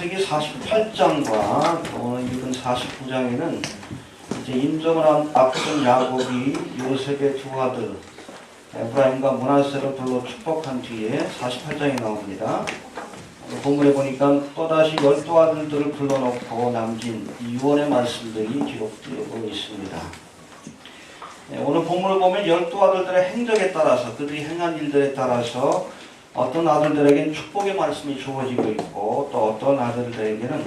창세기 48장과 오늘 읽은 49장에는 이제 인정을 앞둔 야곱이 요셉의 두 아들 에브라임과 므낫세를 불러 축복한 뒤에 48장이 나옵니다. 본문에 보니까 또다시 12아들들을 불러놓고 남긴 유언의 말씀들이 기록되고 있습니다. 오늘 본문을 보면 12아들들의 행적에 따라서 그들이 행한 일들에 따라서 어떤 아들들에게는 축복의 말씀이 주어지고 있고 또 어떤 아들들에게는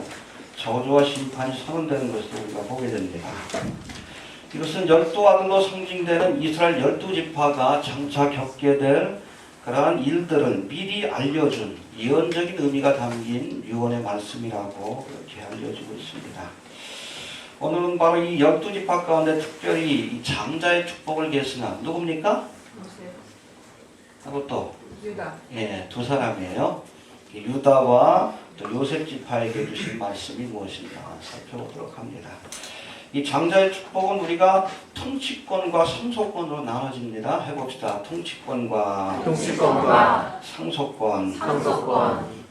저주와 심판이 선언되는 것을 우리가 보게 됩니다. 이것은 12아들로 상징되는 이스라엘 12지파가 장차 겪게 될 그러한 일들을 미리 알려준 예언적인 의미가 담긴 유언의 말씀이라고 그렇게 알려지고 있습니다. 오늘은 바로 이 12지파 가운데 특별히 이 장자의 축복을 계승한 누굽니까? 하고 또 유다. 예, 두 사람이에요. 유다와 또 요셉 지파에게 주신 말씀이 무엇인가 살펴보도록 합니다. 이 장자의 축복은 우리가 통치권과 상속권으로 나눠집니다. 해봅시다. 통치권과 상속권.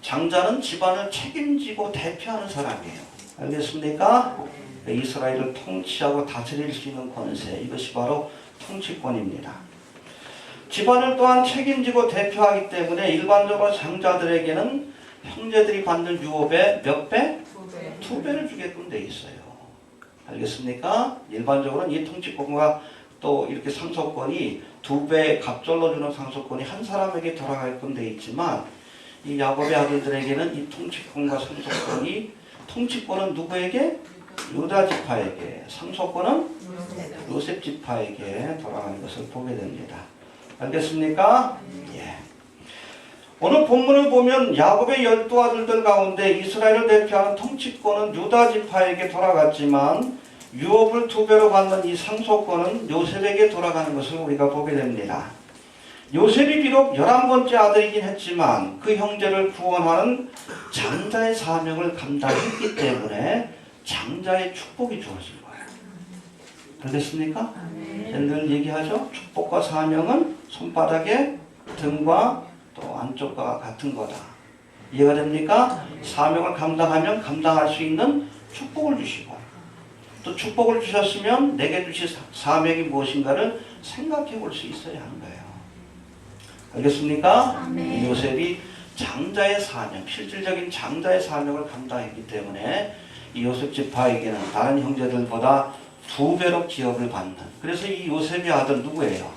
장자는 집안을 책임지고 대표하는 사람이에요. 알겠습니까? 이스라엘을 통치하고 다스릴 수 있는 권세, 이것이 바로 통치권입니다. 집안을 또한 책임지고 대표하기 때문에 일반적으로 장자들에게는 형제들이 받는 유업의 몇 배? 2배를 주게끔 돼 있어요. 알겠습니까? 일반적으로는 이 통치권과 또 이렇게 상속권이 2배 갑절로 주는 상속권이 한 사람에게 돌아가게끔 돼 있지만 이 야곱의 아들들에게는 이 통치권과 상속권이 통치권은 누구에게? 유다 지파에게, 상속권은 요셉 지파에게 돌아가는 것을 보게 됩니다. 알겠습니까? 예. 오늘 본문을 보면 야곱의 12아들들 가운데 이스라엘을 대표하는 통치권은 유다 지파에게 돌아갔지만 유업을 2배로 받는 이 상속권은 요셉에게 돌아가는 것을 우리가 보게 됩니다. 요셉이 비록 11번째 아들이긴 했지만 그 형제를 구원하는 장자의 사명을 감당했기 때문에 장자의 축복이 주어진 거예요. 알겠습니까? 늘 얘기하죠. 축복과 사명은 손바닥의 등과 또 안쪽과 같은 거다. 이해가 됩니까? 사명을 감당하면 감당할 수 있는 축복을 주시고 또 축복을 주셨으면 내게 주실 사명이 무엇인가를 생각해 볼 수 있어야 하는 거예요. 알겠습니까? 요셉이 장자의 사명, 실질적인 장자의 사명을 감당했기 때문에 이 요셉 지파에게는 다른 형제들보다 2배로 기업을 받는. 그래서 이 요셉의 아들 누구예요?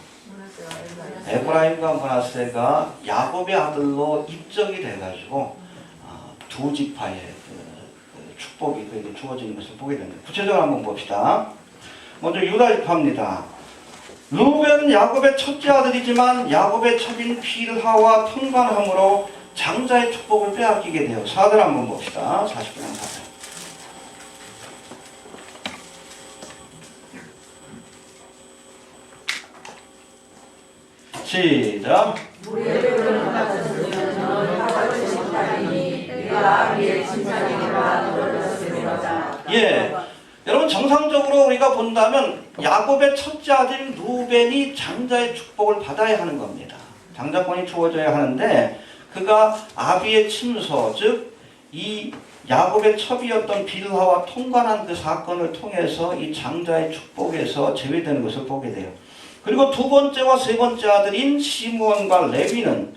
에브라임과 므낫세가 야곱의 아들로 입적이 돼가지고 두 지파의 그 축복이 그에게 주어지는 것을 보게 됩니다. 구체적으로 한번 봅시다. 먼저 유다 지파입니다. 루벤은 야곱의 첫째 아들이지만 야곱의 첩인 빌하와 통관함으로 장자의 축복을 빼앗기게 돼요. 4절 한번 봅시다. 49장 4절. 시작. 예, 여러분 정상적으로 우리가 본다면 야곱의 첫째 아들인 루벤이 장자의 축복을 받아야 하는 겁니다. 장자권이 주어져야 하는데 그가 아비의 침소, 즉 이 야곱의 첩이었던 빌하와 통관한 그 사건을 통해서 이 장자의 축복에서 제외되는 것을 보게 돼요. 그리고 두 번째와 세 번째 아들인 시므온과 레위는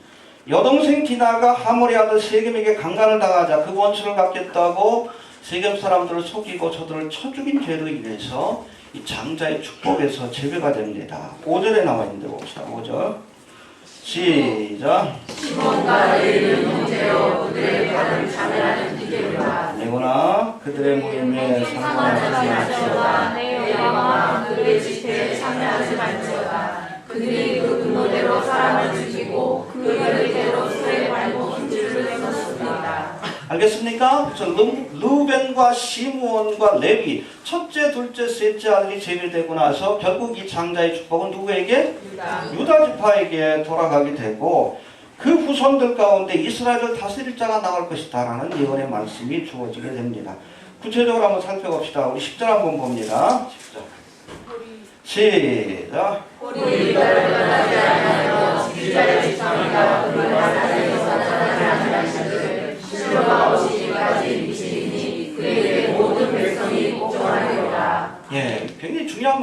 여동생 디나가 하몰의 아들 세겜에게 강간을 당하자 그 원수를 갚겠다고 세겜 사람들을 속이고 저들을 쳐 죽인 죄로 인해서 이 장자의 축복에서 제외가 됩니다. 5절에 나와 있는데 봅시다. 5절 시작. 시몬과 레위는 형제요 그들의 발을 차별하는 기계로다. 내거나 그들의 모임에 상관하지 말지어다. 내 영광과 그들의 집회에 참여하지 말지어다. 그들이 그 분노대로 사람을 죽이고 그 열의대로 소에 밟고 힘줄을 끊었습니다. 알겠습니까? 루벤과 시므온과 레위 첫째, 둘째, 셋째 아들이 제외되고 나서 결국 이 장자의 축복은 누구에게? 유다 지파에게 돌아가게 되고 그 후손들 가운데 이스라엘을 다스릴 자가 나올 것이다 라는 예언의 말씀이 주어지게 됩니다. 구체적으로 한번 살펴봅시다. 우리 10절 한번 봅니다. 10절 시작. 우리 이들을 떠나지 않으며 지자의 지성이가 그들과 사이에서 떠나지 않으시되 실로가 오시기까지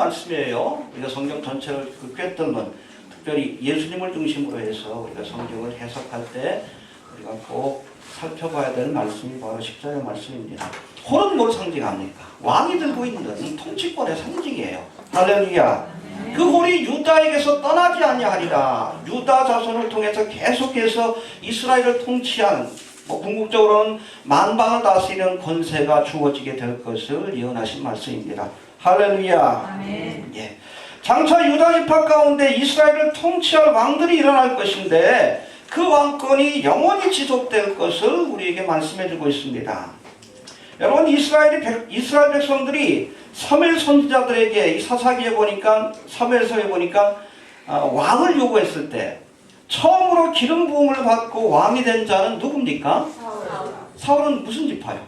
말씀이에요. 우리가 성경 전체를 꿰뚫는, 특별히 예수님을 중심으로 해서 우리가 성경을 해석할 때 우리가 꼭 살펴봐야 될 말씀이 바로 10절의 말씀입니다. 홀은 뭘 상징합니까? 왕이 들고 있는 통치권의 상징이에요. 할렐루야. 그 홀이 유다에게서 떠나지 아니하리라. 유다 자손을 통해서 계속해서 이스라엘을 통치하는, 궁극적으로는 만방을 다스리는 권세가 주어지게 될 것을 예언하신 말씀입니다. 할렐루야. 예. 장차 유다 지파 가운데 이스라엘을 통치할 왕들이 일어날 것인데 그 왕권이 영원히 지속될 것을 우리에게 말씀해 주고 있습니다. 여러분, 이스라엘 백성들이 사무엘 선지자들에게 이 사사기에 보니까, 사무엘서에 보니까 왕을 요구했을 때 처음으로 기름 부음을 받고 왕이 된 자는 누굽니까? 사울은 무슨 지파요?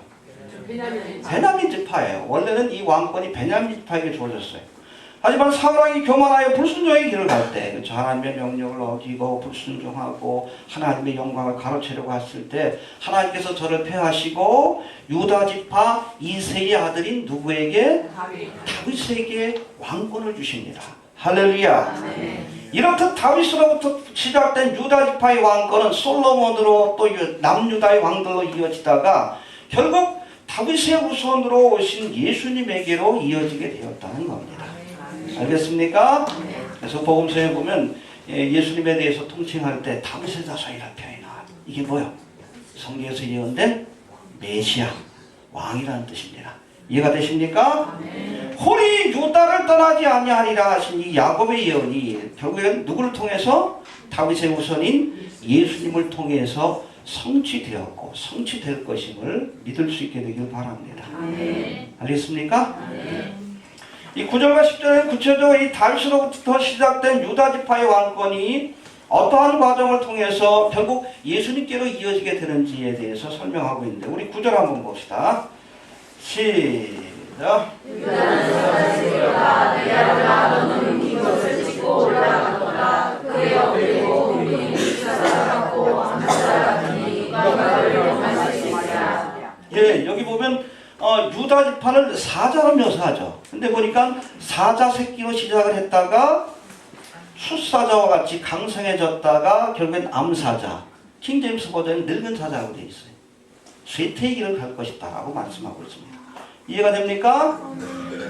베냐민 지파예요. 원래는 이 왕권이 베냐민 지파에게 주어졌어요. 하지만 사울왕이 교만하여 불순종의 길을 갈 때, 그렇죠? 하나님의 명령을 어기고 불순종하고 하나님의 영광을 가로채려고 했을 때 하나님께서 저를 폐하시고 유다 지파 이새의 아들인 누구에게? 다윗에게 왕권을 주십니다. 할렐루야. 이렇듯 다윗으로부터 시작된 유다 지파의 왕권은 솔로몬으로 또 남유다의 왕들로 이어지다가 결국 다윗의 후손으로 오신 예수님에게로 이어지게 되었다는 겁니다. 알겠습니까? 그래서 복음서에 보면 예수님에 대해서 통칭할 때 다윗의 자손이라 표현하. 이게 뭐요? 성경에서 예언된 메시아, 왕이라는 뜻입니다. 이해가 되십니까? 홀이 유다를 떠나지 아니하리라 하신 이 야곱의 예언이 결국엔 누구를 통해서? 다윗의 후손인 예수님을 통해서 성취되었고 성취될 것임을 믿을 수 있게 되길 바랍니다. 알겠습니까? 이 9절과 10절은 구체적으로 이 다윗으로부터 시작된 유다 지파의 왕권이 어떠한 과정을 통해서 결국 예수님께로 이어지게 되는지에 대해서 설명하고 있는데, 우리 9절 한번 봅시다. 시작. 유다는 선지자가 내가 너는 이것을 짚고 올라가거나 그의 어리고 우리는 사랑하고 암살하니 너를 영할 수 있으리라. 예, 여기 보면 유다 지파를 사자로 묘사하죠. 근데 보니까 사자 새끼로 시작을 했다가 숫사자와 같이 강성해졌다가 결국엔 암사자, 킹제임스 버전은 늙은 사자라고 되어 있어요. 쇠퇴의 길을 갈 것이다 라고 말씀하고 있습니다. 이해가 됩니까?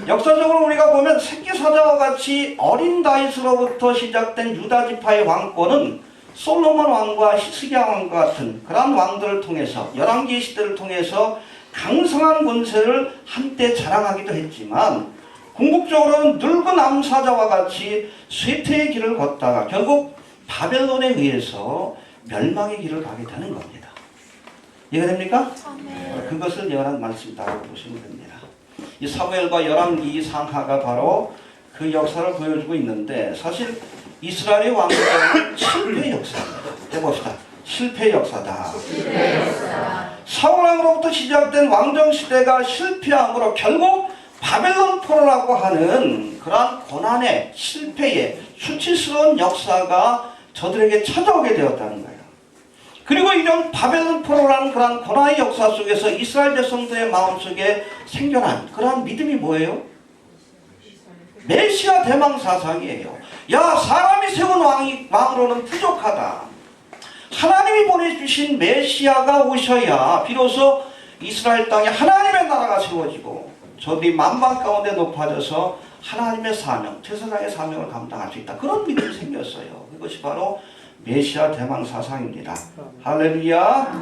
역사적으로 우리가 보면 새끼 사자와 같이 어린 다윗으로부터 시작된 유다 지파의 왕권은 솔로몬 왕과 히스기야 왕과 같은 그러한 왕들을 통해서, 열왕기의 시대를 통해서 강성한 권세를 한때 자랑하기도 했지만 궁극적으로는 늙은 암사자와 같이 쇠퇴의 길을 걷다가 결국 바벨론에 의해서 멸망의 길을 가게 되는 겁니다. 이해가 됩니까? 그것을 예언한 말씀이라고 보시면 됩니다. 이 사무엘과 열왕기 상하가 바로 그 역사를 보여주고 있는데, 사실 이스라엘의 왕국은 실패 역사입니다. 해봅시다. 실패 역사다. 사울왕으로부터 시작된 왕정시대가 실패함으로 결국 바벨론 포로라고 하는 그러한 고난의, 실패의 수치스러운 역사가 저들에게 찾아오게 되었다는 거예요. 그리고 이런 바벨론 포로라는 그러한 고난의 역사 속에서 이스라엘 백성들의 마음속에 생겨난 그러한 믿음이 뭐예요? 메시아 대망 사상이에요. 야, 사람이 세운 왕으로는 부족하다. 하나님이 보내주신 메시아가 오셔야 비로소 이스라엘 땅에 하나님의 나라가 세워지고 저들이 만방 가운데 높아져서 하나님의 사명, 제사장의 사명을 감당할 수 있다. 그런 믿음이 생겼어요. 그것이 바로 메시아 대망 사상입니다. 할렐루야.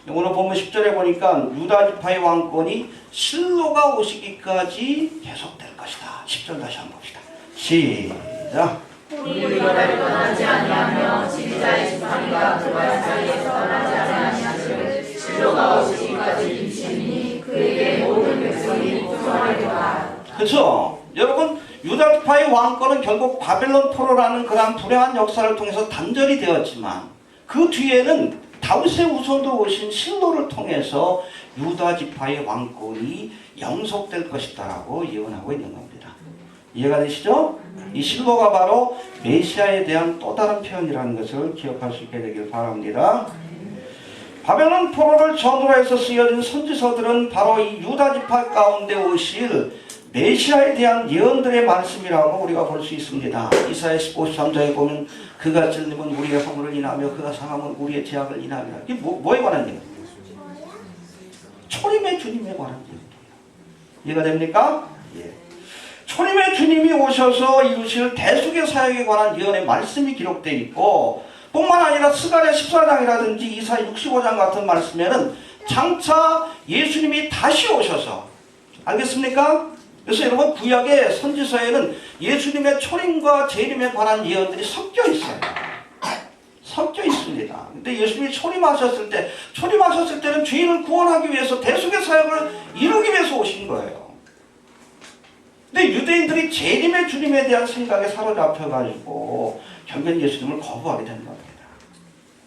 오늘 보면 10절에 보니까 유다 지파의 왕권이 실로가 오시기까지 계속될 것이다. 10절 다시 한번 봅시다. 시작. 우리가 떠나지 아니하며 지리자의 지팡이가 그와 사이에서 떠나지 아니하시를 실로가 오시기까지 임시니 그에게 모든 백성이 복종하리라. 그렇죠. 여러분, 유다 지파의 왕권은 결국 바벨론 포로라는 그러한 불행한 역사를 통해서 단절이 되었지만 그 뒤에는 다윗의 후손으로 오신 실로를 통해서 유다 지파의 왕권이 영속될 것이다라고 예언하고 있는 겁니다. 이해가 되시죠? 이 실로가 바로 메시아에 대한 또 다른 표현이라는 것을 기억할 수 있게 되길 바랍니다. 바벨론 포로를 전후로 해서 쓰여진 선지서들은 바로 이 유다 지파 가운데 오실 메시아에 대한 예언들의 말씀이라고 우리가 볼 수 있습니다. 이사야 15장에 보면 그가 찔리면 우리의 허물을 인하며 그가 상하면 우리의 죄악을 인하리라. 이게 뭐에 관한 예언? 초림의 주님에 관한 예언. 이해가 됩니까? 예. 초림의 주님이 오셔서 이루실 대속의 사역에 관한 예언의 말씀이 기록되어 있고, 뿐만 아니라 스가랴 14장이라든지 이사야 65장 같은 말씀에는 장차 예수님이 다시 오셔서, 알겠습니까? 그래서 여러분 구약의 선지서에는 예수님의 초림과 재림에 관한 예언들이 섞여 있어요. 섞여 있습니다. 근데 예수님이 초림하셨을 때는 죄인을 구원하기 위해서 대속의 사역을 이루기 위해서 오신 거예요. 근데 유대인들이 재림의 주님에 대한 생각에 사로잡혀가지고 결국엔 예수님을 거부하게 된 겁니다.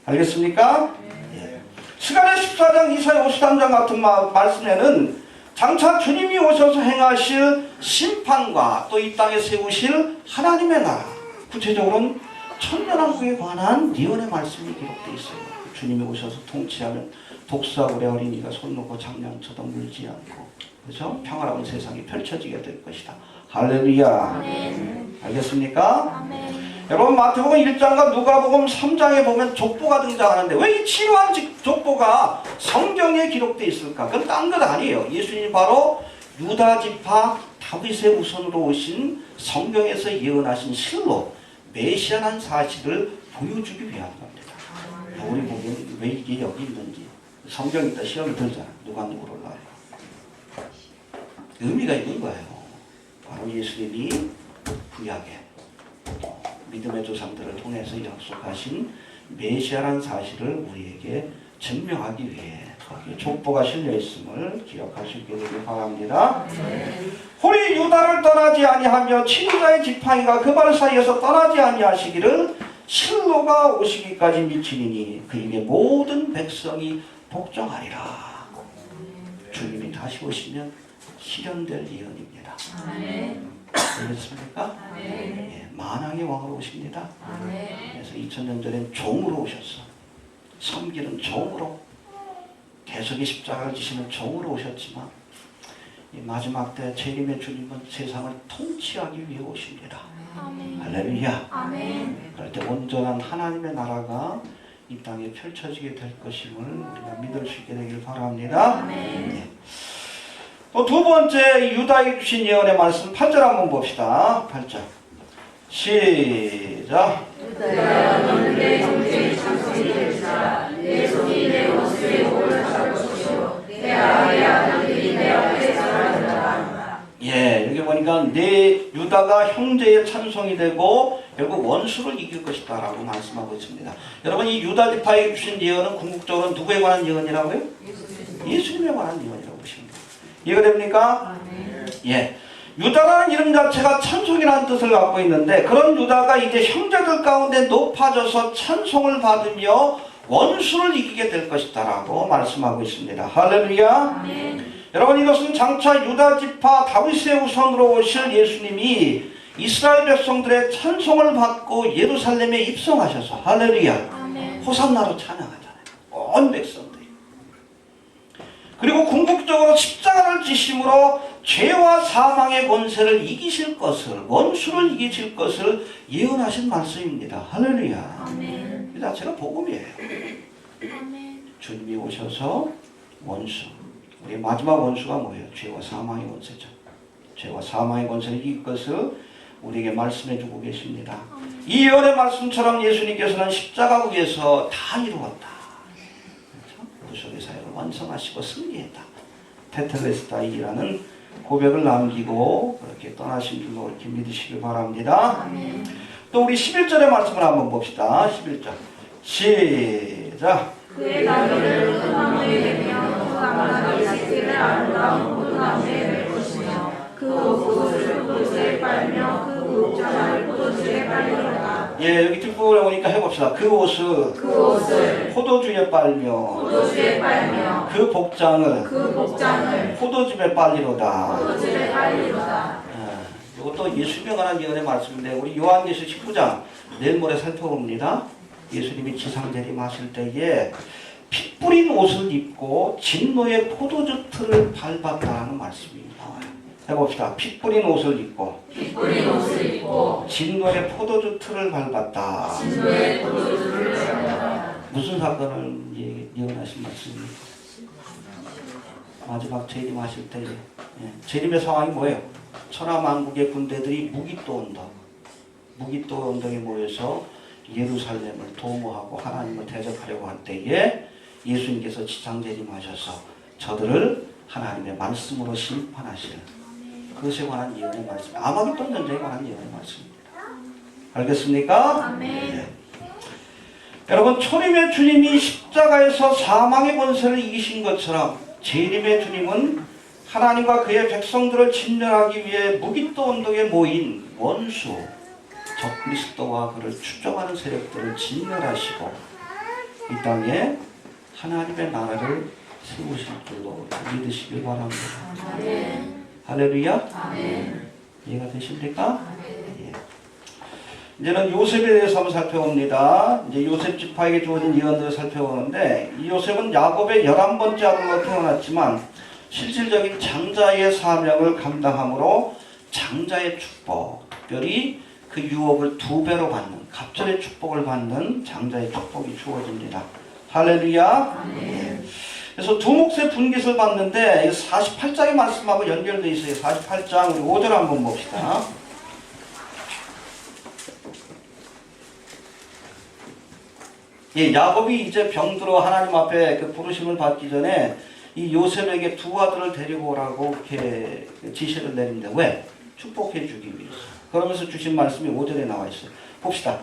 알겠습니까? 예. 스가랴 14장, 이사야 53장 같은 말씀에는 장차 주님이 오셔서 행하실 심판과 또 이 땅에 세우실 하나님의 나라, 구체적으로는 천년왕국에 관한 예언의 말씀이 기록되어 있어요. 주님이 오셔서 통치하면 독사고래 어린이가 손 놓고 장량쳐도 물지 않고, 그렇죠? 평화로운 세상이 펼쳐지게 될 것이다. 할렐루야. 아멘. 알겠습니까? 아멘. 여러분 마태복음 1장과 누가복음 3장에 보면 족보가 등장하는데 왜 이 치료한 족보가 성경에 기록되어 있을까? 그건 딴 것 아니에요. 예수님이 바로 유다 지파 다윗의 후손으로 오신 성경에서 예언하신 실로 메시아라는 사실을 보여주기 위한 겁니다. 우리 보면 왜 이게 여기 있는지 성경이 있다 시험이 들잖아. 누가 누구를 나요. 의미가 있는 거예요. 바로 예수님이 구약에 믿음의 조상들을 통해서 약속하신 메시아라는 사실을 우리에게 증명하기 위해 거기에 족보가 실려 있음을 기억하시게 되길 바랍니다. 홀이 유다를 떠나지 아니하며 친유자의 지팡이가 그 발 사이에서 떠나지 아니하시기를 실로가 오시기까지 미치리니 그에게 모든 백성이 복종하리라. 주님이 다시 오시면 실현될 예언입니다. 알겠습니까? 예, 만왕의 왕으로 오십니다. 그래서 2000년 전엔 종으로 오셨어. 섬기는 종으로, 대속의 십자가를 지시는 종으로 오셨지만 이 마지막 때 재림의 주님은 세상을 통치하기 위해 오십니다. 할렐루야. 그럴 때 온전한 하나님의 나라가 이 땅에 펼쳐지게 될 것임을 우리가 믿을 수 있게 되길 바랍니다. 예. 또 두 번째 유다에게 주신 예언의 말씀 8절 한번 봅시다. 8절 시작. 유다야 너는 내 형제의 장성이 될지라 내 손이 내 원수의 목을 잡을 것이요 내 아의 아들들이 내 앞에 살아나리라. 예, 여기 보니까 내 유다가 형제의 찬송이 되고 결국 원수를 이길 것이다 라고 말씀하고 있습니다. 여러분 이 유다 지파에게 주신 예언은 궁극적으로 누구에 관한 예언이라고요? 예수님에 관한 예언이라고 보시면 됩니다. 이해가 됩니까? 예. 유다라는 이름 자체가 찬송이라는 뜻을 갖고 있는데 그런 유다가 이제 형제들 가운데 높아져서 찬송을 받으며 원수를 이기게 될 것이다 라고 말씀하고 있습니다. 할렐루야. 여러분 이것은 장차 유다 지파 다윗의 후손으로 오실 예수님이 이스라엘 백성들의 찬송을 받고 예루살렘에 입성하셔서 할렐루야 호산나로 찬양하잖아요. 온 백성들이. 그리고 궁극적으로 십자가를 지심으로 죄와 사망의 권세를 이기실 것을, 원수를 이기실 것을 예언하신 말씀입니다. 할렐루야. 이 자체가 복음이에요. 주님이 오셔서 원수, 우리 마지막 원수가 뭐예요? 죄와 사망의 권세죠. 죄와 사망의 권세를 이길 것을 우리에게 말씀해 주고 계십니다. 이 예언의 말씀처럼 예수님께서는 십자가 위에서 다 이루었다. 구속의 사역을 완성하시고 승리했다. 테텔레스타이라는 고백을 남기고 그렇게 떠나신 줄로 이렇게 믿으시길 바랍니다. 또 우리 11절의 말씀을 한번 봅시다. 11절 시작. 그의 다리를 포도나무에 대며 그 가마나리 새끼를 아름다운 포도나무에 맬 것이며 그 옷을 포도주에 빨며 그 목자를 포도주에 빨리로다. 예, 여기 뒷부분에 보니까 해봅시다. 그 옷을 포도주에 빨며 그 복장을 포도즙에 빨리로다. 이것도 예수님에 관한 예언의 말씀인데 우리 요한계시록 19장 내일 모레 살펴봅니다. 예수님이 지상재림하실 때에 피 뿌린 옷을 입고 진노의 포도즙 틀을 밟았다는 말씀이 나와요. 해봅시다. 피 뿌린 옷을 입고 피 뿌린 옷을 입고 진노의 포도주 틀을 밟았다. 진노의 포도주를 밟았다. 무슨 사건을 예언하신 말씀입니까? 마지막 재림하실 때 재림의 상황이 뭐예요? 천하만국의 군대들이 무기또 언덕에 모여서 예루살렘을 도모하고 하나님을 대적하려고 할 때에 예수님께서 지상재림하셔서 저들을 하나님의 말씀으로 심판하실 그것에 관한 예언의 말씀, 아마겟돈 전쟁에 관한 예언의 말씀입니다. 알겠습니까? 아멘. 네. 여러분, 초림의 주님이 십자가에서 사망의 권세를 이기신 것처럼 재림의 주님은 하나님과 그의 백성들을 진멸하기 위해 무기또 언덕에 모인 원수 적그리스도와 그를 추종하는 세력들을 진멸하시고 이 땅에 하나님의 나라를 세우실 줄로 믿으시길 바랍니다. 아멘. 할렐루야. 아멘. 이해가 되십니까? 예. 이제는 요셉에 대해서 한번 살펴봅니다. 이제 요셉 지파에게 주어진 예언들을 살펴보는데 이 요셉은 야곱의 11번째 아들로 태어났지만 실질적인 장자의 사명을 감당함으로 장자의 축복, 특별히 그 유업을 2배로 받는 갑절의 축복을 받는 장자의 축복이 주어집니다. 할렐루야. 예. 그래서 두 몫의 분깃을 받는데 48장의 말씀하고 연결되어 있어요. 48장 우리 5절 한번 봅시다. 예, 야곱이 이제 병들어 하나님 앞에 그 부르심을 받기 전에 이 요셉에게 두 아들을 데리고 오라고 이렇게 지시를 내립니다. 왜? 축복해 주기 위해서. 그러면서 주신 말씀이 5절에 나와 있어요. 봅시다.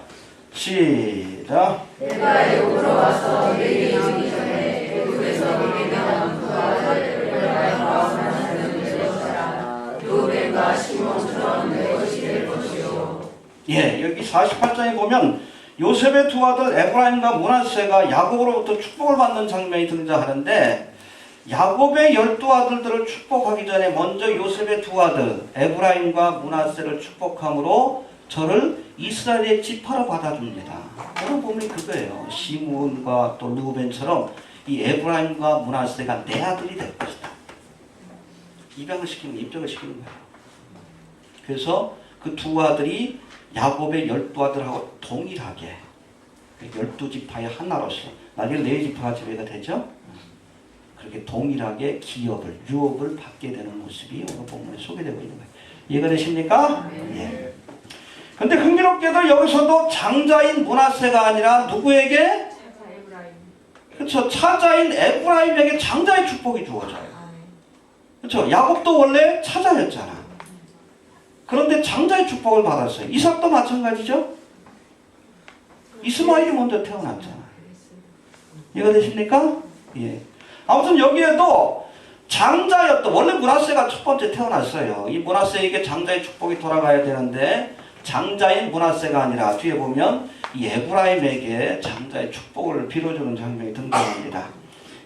시작. 내가 애굽으로 와서 내게 이르기 전에 애굽에서 내게 나온 그 아들을 에브라임과 사는 내 것이라. 르우벤과 시몬처럼 내 것이 될 것이요. 예, 여기 48장에 보면 요셉의 두 아들 에브라임과 므낫세가 야곱으로부터 축복을 받는 장면이 등장하는데 야곱의 12아들들을 축복하기 전에 먼저 요셉의 두 아들 에브라임과 므낫세를 축복함으로 저를 이스라엘의 지파로 받아줍니다. 오늘 보면 그거예요. 시므온과 또 르우벤처럼 이 에브라임과 므낫세가 내 아들이 될 것이다. 입양을 시키는 거예요. 입적을 시키는 거예요. 그래서 그 두 아들이 야곱의 12아들하고 동일하게 12지파의 하나로서 나중에 4지파가 지배가 되죠. 그렇게 동일하게 기업을, 유업을 받게 되는 모습이 오늘 본문에 소개되고 있는 거예요. 이해가 되십니까? 예. 근데 흥미롭게도 여기서도 장자인 므낫세가 아니라 누구에게? 그렇죠. 차자인 에브라임에게 장자의 축복이 주어져요. 그렇죠. 야곱도 원래 차자였잖아. 그런데 장자의 축복을 받았어요. 이삭도 마찬가지죠. 이스마엘이 먼저 태어났잖아. 이해가 되십니까? 예. 아무튼 여기에도 장자였던, 원래 므낫세가 첫 번째 태어났어요. 이 므낫세에게 장자의 축복이 돌아가야 되는데 장자인 므낫세가 아니라 뒤에 보면 이 에브라임에게 장자의 축복을 빌어주는 장면이 등장합니다.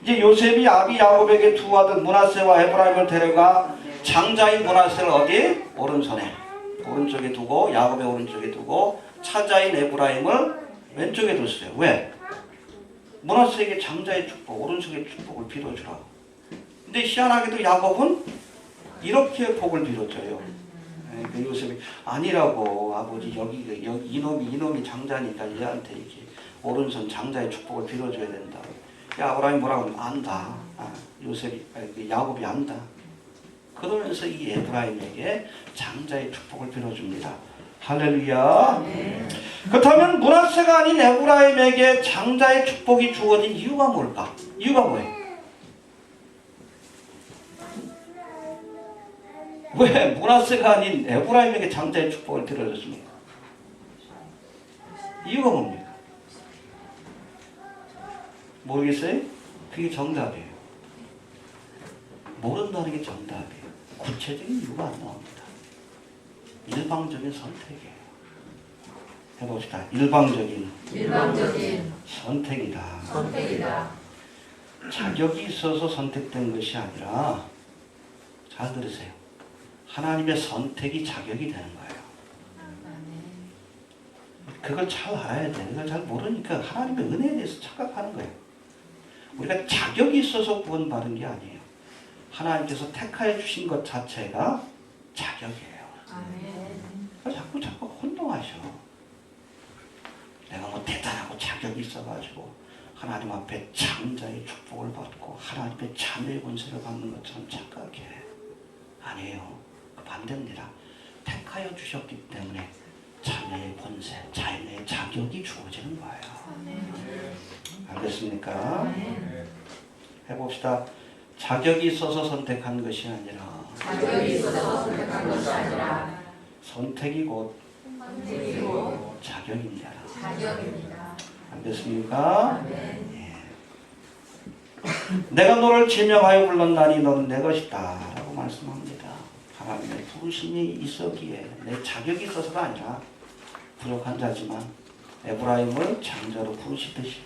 이제 요셉이 아비 야곱에게 두 아들 므낫세와 에브라임을 데려가 장자인 므낫세를 어디? 오른쪽에 두고 야곱의 오른쪽에 두고 차자인 에브라임을 왼쪽에 뒀어요. 왜? 므낫세에게 장자의 축복, 오른쪽의 축복을 빌어주라고. 근데 희한하게도 야곱은 이렇게 복을 빌어줘요. 그 요셉이 아니라고 아버지 여기 이놈이 장자니까 얘한테 이렇게 오른손 장자의 축복을 빌어줘야 된다. 야 아브라함이 뭐라고 하면 안다. 야곱이 안다. 그러면서 이 에브라임에게 장자의 축복을 빌어줍니다. 할렐루야. 그렇다면 므낫세가 아닌 에브라임에게 장자의 축복이 주어진 이유가 뭘까? 이유가 뭐예요? 왜 므낫세가 아닌 에브라임에게 장자의 축복을 빌어줬습니까? 이유가 뭡니까? 모르겠어요? 그게 정답이에요. 모른다는 게 정답이에요. 구체적인 이유가 안 나옵니다. 일방적인 선택이에요. 해봅시다. 일방적인 선택이다. 자격이 있어서 선택된 것이 아니라, 잘 들으세요. 하나님의 선택이 자격이 되는 거예요. 그걸 잘 알아야 돼. 그걸 잘 모르니까 하나님의 은혜에 대해서 착각하는 거예요. 우리가 자격이 있어서 구원받은 게 아니에요. 하나님께서 택하여 주신 것 자체가 자격이에요. 아멘. 자꾸 혼동하셔. 내가 뭐 대단하고 자격이 있어가지고 하나님 앞에 장자의 축복을 받고 하나님의 자녀의 권세를 받는 것처럼 착각해. 아니에요. 그 반대입니다. 택하여 주셨기 때문에 자녀의 권세, 자녀의 자격이 주어지는 거예요. 알겠습니까? 해봅시다. 자격이 있어서 선택한 것이 아니라 자격이 있어서 선택한 것이 아니라 선택이 곧 선택이고 자격입니다. 자격입니다. 알겠습니까? 예. 내가 너를 지명하여 불렀나니 너는 내 것이다 라고 말씀합니다. 하나님의 부르심이 있었기에 내 자격이 있어서가 아니라 부족한 자지만 에브라임을 장자로 부르시듯이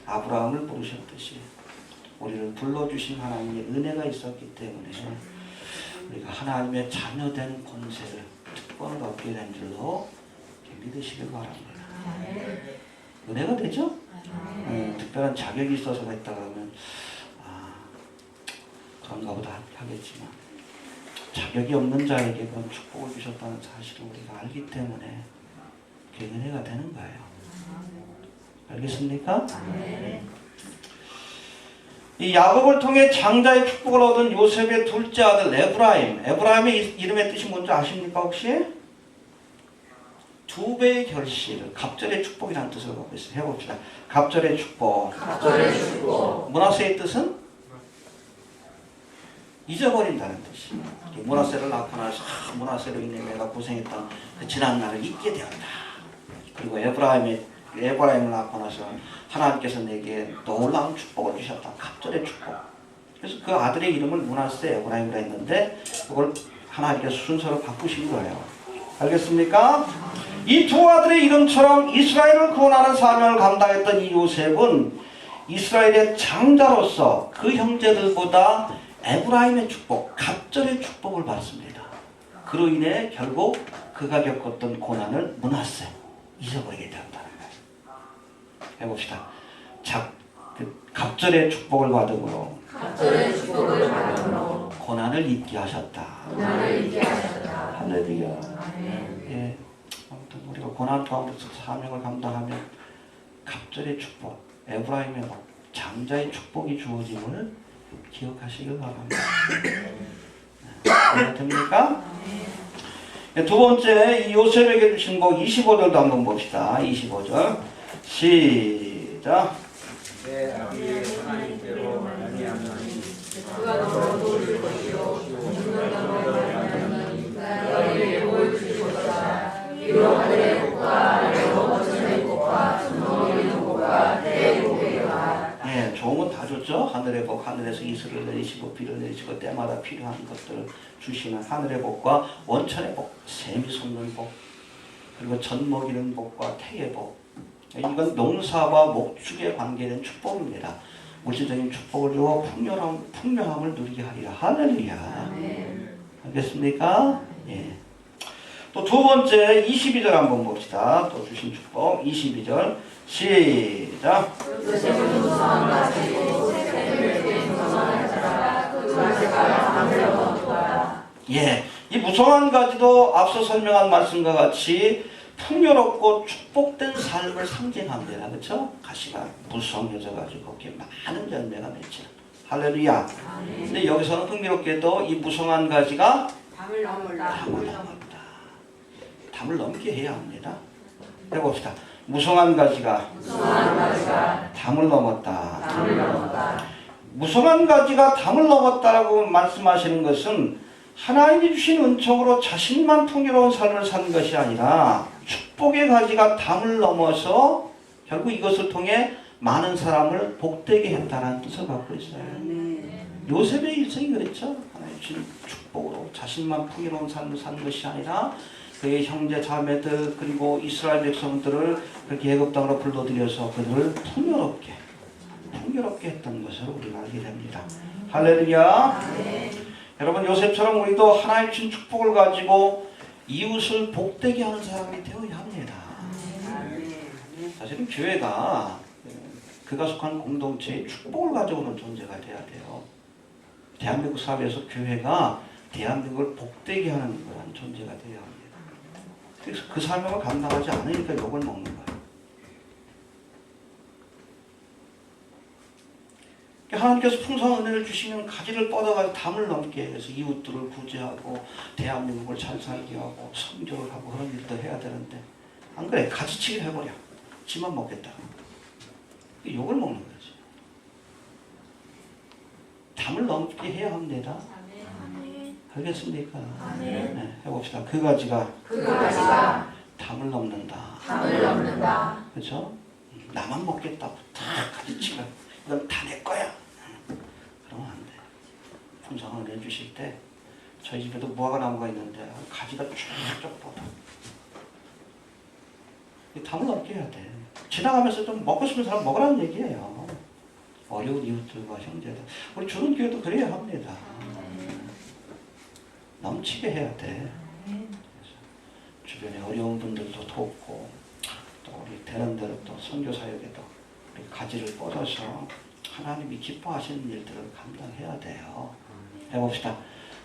아브라함을 부르셨듯이 우리를 불러주신 하나님의 은혜가 있었기 때문에 우리가 하나님의 자녀된 권세를 특권을 얻게 된 줄로 믿으시길 바랍니다. 은혜가 되죠? 특별한 자격이 있어서 했다 그러면 그런가 보다 하겠지만 자격이 없는 자에게 그런 축복을 주셨다는 사실을 우리가 알기 때문에 그게 은혜가 되는 거예요. 알겠습니까? 이 야곱을 통해 장자의 축복을 얻은 요셉의 둘째 아들 에브라임의 이름의 뜻이 뭔지 아십니까 혹시? 두 배의 결실, 갑절의 축복이라는 뜻을 갖고 있어요. 해봅시다. 갑절의 축복. 갑절의 축복. 므낫세의 뜻은 잊어버린다는 뜻이. 므낫세를 낳고 나서 므낫세로 인해 내가 고생했던 그 지난 날을 잊게 되었다. 그리고 에브라임을 낳고 나서 하나님께서 내게 놀라운 축복을 주셨다. 갑절의 축복. 그래서 그 아들의 이름을 므낫세 에브라임이라 했는데 그걸 하나님께서 순서로 바꾸신 거예요. 알겠습니까? 이 두 아들의 이름처럼 이스라엘을 구원하는 사명을 감당했던 이 요셉은 이스라엘의 장자로서 그 형제들보다 에브라임의 축복, 갑절의 축복을 받습니다. 그로 인해 결국 그가 겪었던 고난을 므낫세 잊어버리게 되었다는 거예요. 해봅시다. 갑절의 축복을 받음으로 갑절의 축복을 받음으로 고난을 잊게 하셨다. 고난을 잊게 하셨다. 할렐루야. 아멘. 예. 아무튼 우리가 고난 가운데서 사명을 감당하면 갑절의 축복, 에브라임의 장자의 축복이 주어짐을 기억하시길 바랍니다. 네. 됩니까? 네, 두 번째, 이 요셉에게 주신 복 25절도 한번 봅시다. 25절. 시작. 내 아비의 하나님께로 말미암나니 그가 너를 도울 것이요 죽는 너로 말미암나니 너희를 볼 주시고자 비록 하늘의 복과 아래로 거천의 복과 숨어있는 복과 때의 복이라. 네, 좋은 건 다 줬죠. 하늘의 복, 하늘에서 이슬을 내리시고 비를 내리시고 때마다 필요한 것들을 주시는 하늘의 복과 원천의 복, 샘이 솟는 복, 그리고 젖 먹이는 복과 태의 복. 이건 농사와 목축에 관계된 축복입니다. 물질적인 축복을 주어 풍요함을 누리게 하리라. 할렐루야. 알겠습니까? 예. 또 두 번째 22절 한번 봅시다. 또 주신 축복 22절 시작. 요셉은 무성한 가지고 세상을 위해 무성한 자라 그 가지가 밤을 얻었다. 예, 이 무성한 가지도 앞서 설명한 말씀과 같이 풍요롭고 축복된 삶을 상징합니다. 그렇죠? 가시가 무성해져가지고 거기에 많은 열매가 맺히는. 할렐루야. 근데 여기서는 흥미롭게도 이 무성한 가지가 밤을 넘을라. 담을 넘었다. 담을 넘게 해야 합니다. 해봅시다. 무성한 가지가 담을 넘었다. 밤을 넘었다. 무성한 가지가 담을 넘었다라고 말씀하시는 것은 하나님이 주신 은총으로 자신만 풍요로운 삶을 사는 것이 아니라 축복의 가지가 담을 넘어서 결국 이것을 통해 많은 사람을 복되게 했다는 뜻을 갖고 있어요. 요셉의 일생이 그랬죠. 하나님 주신 축복으로 자신만 풍요로운 삶을 사는 것이 아니라 그의 형제 자매들 그리고 이스라엘 백성들을 그렇게 애굽 땅으로 불러들여서 그들을 풍요롭게 했던 것을 우리가 알게 됩니다. 할렐루야. 여러분 요셉처럼 우리도 하나님 주신 축복을 가지고 이웃을 복되게 하는 사람이 되어야 합니다. 사실은 교회가 그가 속한 공동체의 축복을 가져오는 존재가 돼야 돼요. 대한민국 사회에서 교회가 대한민국을 복되게 하는 그런 존재가 되어야 합니다. 그래서 그 사명을 감당하지 않으니까 욕을 먹는 거예요. 하나님께서 풍성한 은혜를 주시면 가지를 뻗어가지고 담을 넘게 해서 이웃들을 구제하고 대한민국을 잘 살게 하고 선교를 하고 그런 일도 해야 되는데 안 그래. 가지치기를 해버려. 지만 먹겠다. 욕을 먹는 거지. 담을 넘게 해야 합니다. 알겠습니까? 네, 해봅시다. 그 가지가 담을 넘는다. 그렇죠? 나만 먹겠다고 다 가지치기를. 이건 다 내 거야. 그러면 안 돼. 풍성한 은혜 주실 때 저희 집에도 무화과 나무가 있는데 가지가 쭉 뻗어. 담을 넘게 해야 돼. 지나가면서 좀 먹고 싶은 사람 먹으라는 얘기예요. 어려운 이웃들과 형제들. 우리 주는 교회도 그래야 합니다. 넘치게 해야 돼. 주변에 어려운 분들도 돕고 또 우리 되는 대로 또 선교 사역에도 우리 가지를 뻗어서 하나님이 기뻐하시는 일들을 감당해야 돼요. 해봅시다.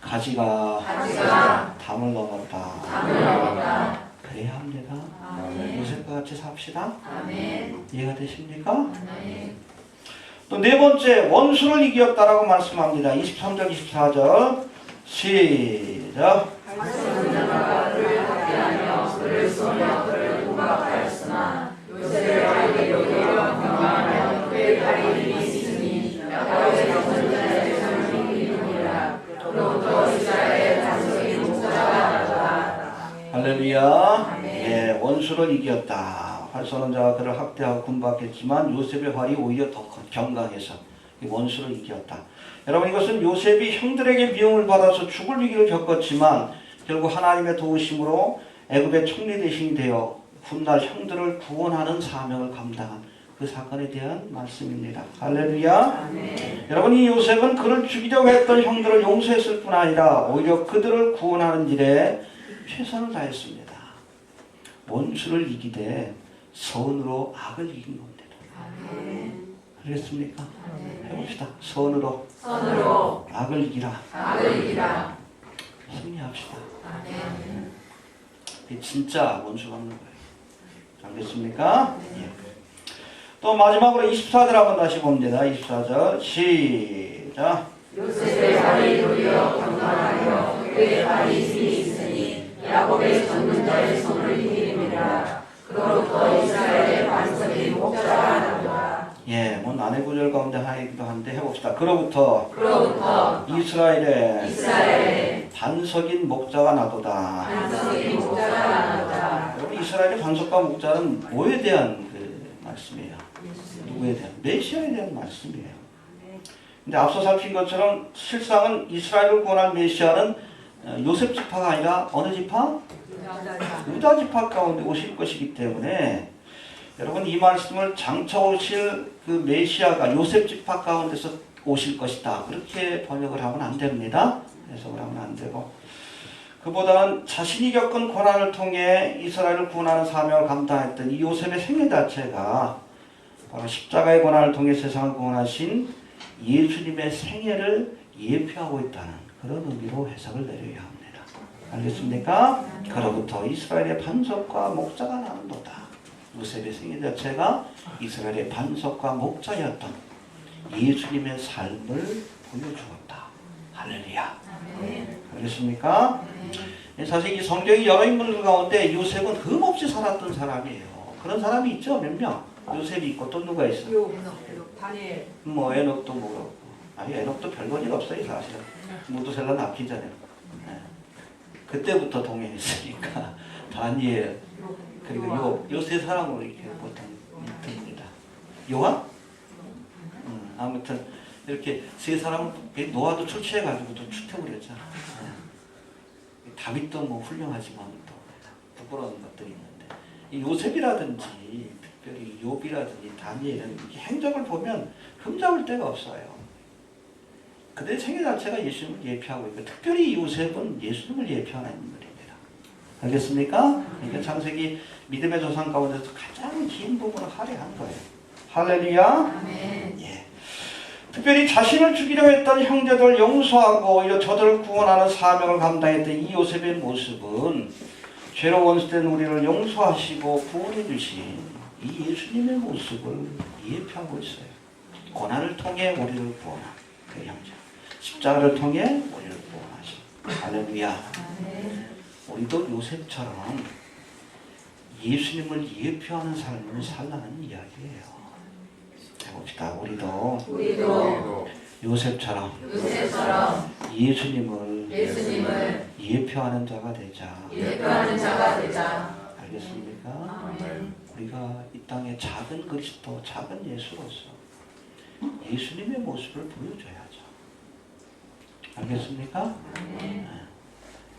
가지가 담을 넘었다. 그래야 합니다. 요셉과 같이 삽시다. 이해가 되십니까? 또 네 번째, 원수를 이겼다라고 말씀합니다. 23절, 24절 시작. 할렐루야. 예, 원수를 이겼다. 활 쏘는 자가 그를 학대하고 군박했지만 요셉의 활이 오히려 더 경강해서 원수를 이겼다. 여러분, 이것은 요셉이 형들에게 미움을 받아서 죽을 위기를 겪었지만 결국 하나님의 도우심으로 애굽의 총리 대신이 되어 훗날 형들을 구원하는 사명을 감당한 그 사건에 대한 말씀입니다. 할렐루야. 여러분, 이 요셉은 그를 죽이려고 했던 형들을 용서했을 뿐 아니라 오히려 그들을 구원하는 일에 최선을 다했습니다. 원수를 이기되 선으로 악을 이긴 겁니다. 알겠습니까? 해봅시다. 선으로 악을 이기라. 승리합시다. 이게 진짜 원수가 없는 거예요. 알겠습니까? 예. 또 마지막으로 24절 한번 다시 봅니다. 24절 시작. 요셉의 발이 도리어 강건하여 그의 발이 힘이 있으니 야곱의 전문자의 손을 이기리라. 그로부터 이스라엘의 반석이 목자가 나도다. 예, 뭐 난해 구절 가운데 하나이기도 한데 해봅시다. 그로부터 이스라엘의 반석인 목자가 나도다. 여러분, 이스라엘의 반석과 목자는 뭐에 대한 그 말씀이에요? 누구에 대한? 메시아에 대한 말씀이에요. 근데 앞서 살핀 것처럼 실상은 이스라엘을 구원할 메시아는 요셉 지파가 아니라 어느 지파? 유다 지파 가운데 오실 것이기 때문에 여러분, 이 말씀을 장차 오실 그 메시아가 요셉 지파 가운데서 오실 것이다. 그렇게 번역을 하면 안 됩니다. 해석을 하면 안 되고, 그보다는 자신이 겪은 고난을 통해 이스라엘을 구원하는 사명을 감당했던 이 요셉의 생애 자체가 바로 십자가의 고난을 통해 세상을 구원하신 예수님의 생애를 예표하고 있다는 그런 의미로 해석을 내려야 합니다. 알겠습니까? 그로부터 이스라엘의 반석과 목자가 나는도다. 요셉의 생애 자체가 이스라엘의 반석과 목자였던 예수님의 삶을 보여주었다. 할렐루야. 알겠습니까? 사실 이 성경의 여러 인물들 가운데 요셉은 흠없이 살았던 사람이에요. 그런 사람이 있죠? 몇 명? 요셉이 있고 또 누가 있어요? 다니엘. 뭐 에녹도 뭐 그렇고. 아니, 에녹도 별거 일 없어요, 사실은. 무두셀라 낳기 전에. 네. 그때부터 동행했으니까. 다니엘, 그리고 요 세 사람으로 이렇게 보통 듭니다. 요한? 아무튼 이렇게 세 사람은 노아도 출치해가지고도 출퇴근을 했잖아. 네. 다윗도 뭐 훌륭하지만 또 부끄러운 것들이 있는데, 이 요셉이라든지 특별히 욥이라든지 다니엘은 행적을 보면 흠잡을 데가 없어요. 그들의 생애 자체가 예수님을 예표하고 있고, 특별히 요셉은 예수님을 예표하는 인물입니다. 알겠습니까? 그러니까 창세기 믿음의 조상 가운데서 가장 긴 부분을 할애한 거예요. 할렐루야. 아멘. 예. 특별히 자신을 죽이려 했던 형제들 용서하고 오히려 저들을 구원하는 사명을 감당했던 이 요셉의 모습은 죄로 원수된 우리를 용서하시고 구원해 주신 이 예수님의 모습을 예표하고 있어요. 고난을 통해 우리를 구원한 그 형제, 십자가를 통해 우리를 구원하신 할렐루야. 우리도 요셉처럼 예수님을 예표하는 삶을 살라는 이야기예요. 해봅시다. 우리도 요셉처럼 예수님을 예표하는 자가 되자. 알겠습니까? 우리가 이 땅에 작은 그리스도, 작은 예수로서 예수님의 모습을 보여줘야죠. 알겠습니까? 네.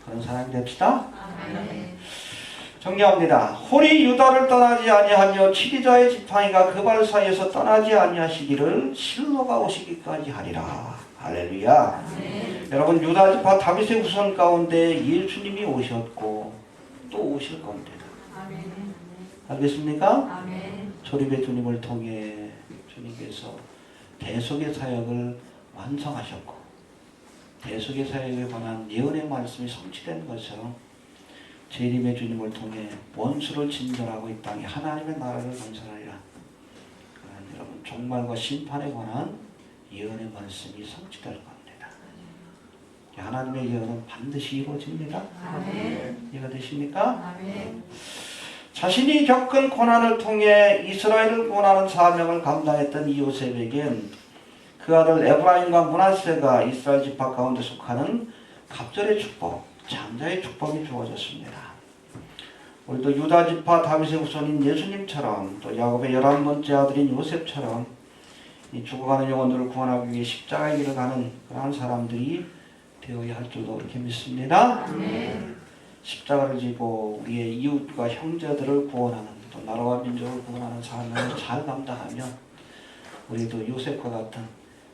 그런 사람이 됩시다. 정리합니다. 홀이 유다를 떠나지 아니하며 치리자의 지팡이가 그 발 사이에서 떠나지 아니하시기를 실로가 오시기까지 하리라. 할렐루야. 여러분, 유다 지파 다윗의 후손 가운데 예수님이 오셨고 또 오실 겁니다. 알겠습니까? 조립의 주님을 통해 주님께서 대속의 사역을 완성하셨고 대속의 사역에 관한 예언의 말씀이 성취된 것처럼 재림의 주님을 통해 원수를 진멸하고 이 땅에 하나님의 나라를 건설하리라. 여러분, 종말과 심판에 관한 예언의 말씀이 성취될 겁니다. 하나님의 예언은 반드시 이루어집니다. 이해가 되십니까? 자신이 겪은 고난을 통해 이스라엘을 구원하는 사명을 감당했던 이 요셉에겐 그 아들 에브라임과 므낫세가 이스라엘 지파 가운데 속하는 갑절의 축복, 장자의 축복이 주어졌습니다. 우리도 유다 지파 다윗의 후손인 예수님처럼 또 야곱의 11번째 아들인 요셉처럼 이 죽어가는 영혼들을 구원하기 위해 십자가의 길을 가는 그러한 사람들이 되어야 할 줄로 그렇게 믿습니다. 십자가를 지고 우리의 이웃과 형제들을 구원하는 또 나라와 민족을 구원하는 삶을 잘 감당하면 우리도 요셉과 같은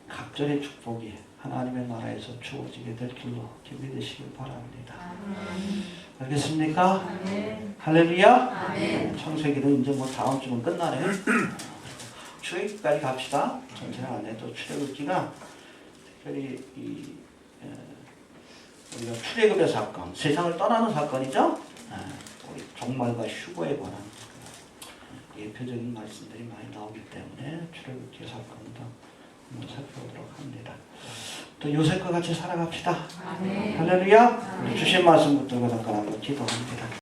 갑절의 축복이 하나님의 나라에서 주어지게 될 줄로 믿으시길 바랍니다. 알겠습니까? 할렐루야. 창세기도 이제 뭐 다음 주면 끝나네요. 출애굽기까지 갑시다. 전체는 안 해도 출애굽기가 특별히 우리가 출애굽의 사건, 세상을 떠나는 사건이죠. 우리 종말과 휴거에 관한 예표적인 말씀들이 많이 나오기 때문에 출애굽기 사건도 한번 살펴보도록 합니다. 또 요셉과 같이 살아갑시다. 할렐루야. 주신 말씀 붙들고 잠깐 한번 기도합니다.